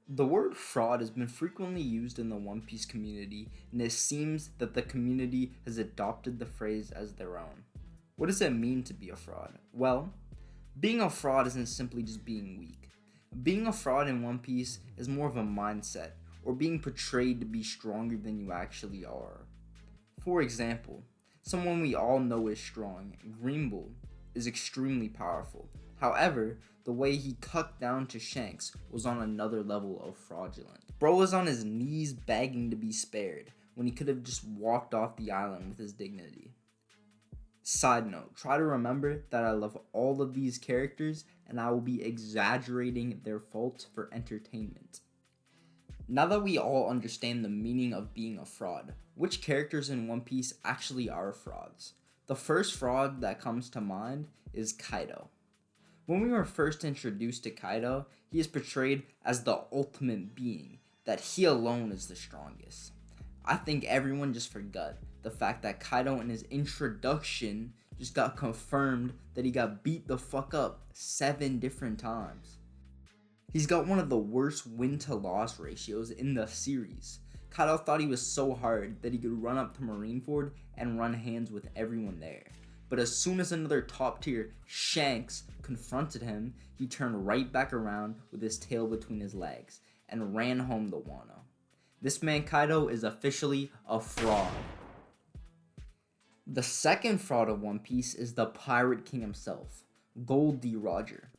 The word fraud has been frequently used in the One Piece community, and it seems that the community has adopted the phrase as their own. What does it mean to be a fraud? Well, being a fraud isn't simply just being weak. Being a fraud in One Piece is more of a mindset, or being portrayed to be stronger than you actually are. For example, someone we all know is strong, Green Bull, is extremely powerful. However, the way he cut down to Shanks was on another level of fraudulent. Bro was on his knees begging to be spared when he could have just walked off the island with his dignity. Side note, try to remember that I love all of these characters and I will be exaggerating their faults for entertainment. Now that we all understand the meaning of being a fraud, which characters in One Piece actually are frauds? The first fraud that comes to mind is Kaido. When we were first introduced to Kaido, he is portrayed as the ultimate being, that he alone is the strongest. I think everyone just forgot the fact that Kaido in his introduction just got confirmed that he got beat the fuck up 7 different times. He's got one of the worst win to loss ratios in the series. Kaido thought he was so hard that he could run up to Marineford and run hands with everyone there. But as soon as another top tier Shanks confronted him, he turned right back around with his tail between his legs and ran home the Wano. This man Kaido is officially a fraud. The second fraud of One Piece is the Pirate King himself, Gold D. Roger.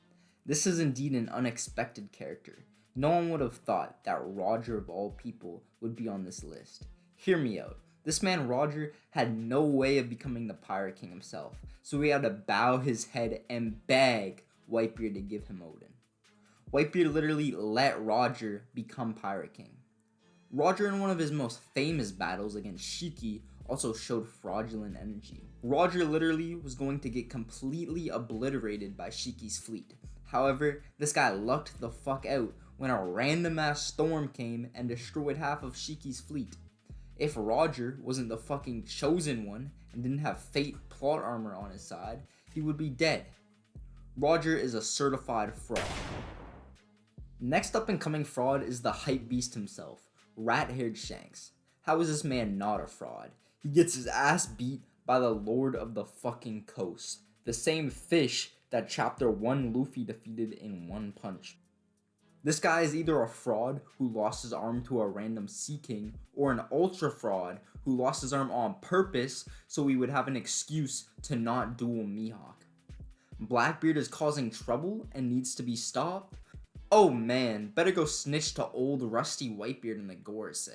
This is indeed an unexpected character. No one would have thought that Roger of all people would be on this list. Hear me out. This man Roger had no way of becoming the Pirate King himself, so he had to bow his head and beg Whitebeard to give him Odin. Whitebeard literally let Roger become Pirate King. Roger, in one of his most famous battles against Shiki, also showed fraudulent energy. Roger literally was going to get completely obliterated by Shiki's fleet. However, this guy lucked the fuck out when a random ass storm came and destroyed half of Shiki's fleet. If Roger wasn't the fucking chosen one and didn't have fate plot armor on his side, he would be dead. Roger is a certified fraud. Next up and coming fraud is the hype beast himself, rat-haired Shanks. How is this man not a fraud? He gets his ass beat by the Lord of the fucking Coast, the same fish that Chapter 1 Luffy defeated in one punch. This guy is either a fraud who lost his arm to a random Sea King, or an ultra fraud who lost his arm on purpose so he would have an excuse to not duel Mihawk. Blackbeard is causing trouble and needs to be stopped? Oh man, better go snitch to old rusty Whitebeard in the Gorosei.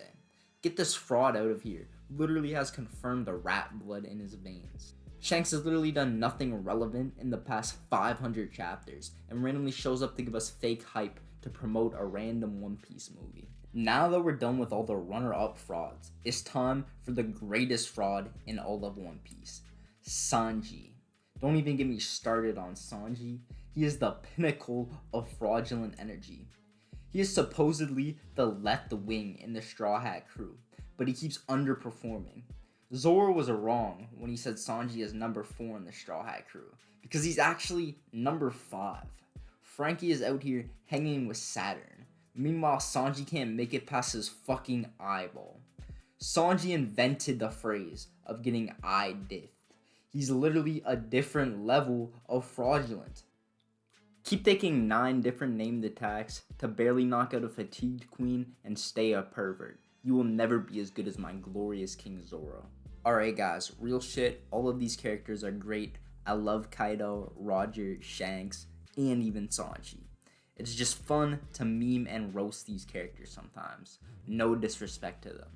Get this fraud out of here. Literally has confirmed the rat blood in his veins. Shanks has literally done nothing relevant in the past 500 chapters and randomly shows up to give us fake hype to promote a random One Piece movie. Now that we're done with all the runner-up frauds, it's time for the greatest fraud in all of One Piece, Sanji. Don't even get me started on Sanji. He is the pinnacle of fraudulent energy. He is supposedly the left wing in the Straw Hat crew, but he keeps underperforming. Zoro was wrong when he said Sanji is number 4 in the Straw Hat crew, because he's actually number 5. Frankie is out here hanging with Saturn. Meanwhile, Sanji can't make it past his fucking eyeball. Sanji invented the phrase of getting eye diffed. He's literally a different level of fraudulent. Keep taking 9 different named attacks to barely knock out a fatigued queen and stay a pervert. You will never be as good as my glorious King Zoro. Alright guys, real shit, all of these characters are great. I love Kaido, Roger, Shanks, and even Sanji. It's just fun to meme and roast these characters sometimes. No disrespect to them.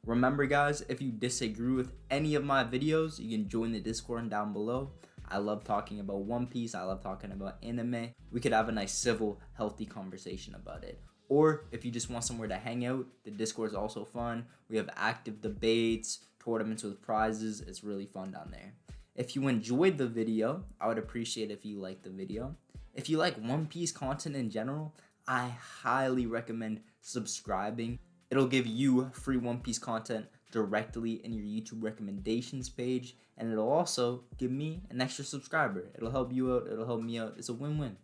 Remember guys, if you disagree with any of my videos, you can join the Discord down below. I love talking about One Piece, I love talking about anime. We could have a nice civil, healthy conversation about it. Or if you just want somewhere to hang out, the Discord is also fun. We have active debates, tournaments with prizes. It's really fun down there. If you enjoyed the video, I would appreciate if you liked the video. If you like One Piece content in general, I highly recommend subscribing. It'll give you free One Piece content directly in your YouTube recommendations page, and it'll also give me an extra subscriber. It'll help you out, it'll help me out. It's a win-win.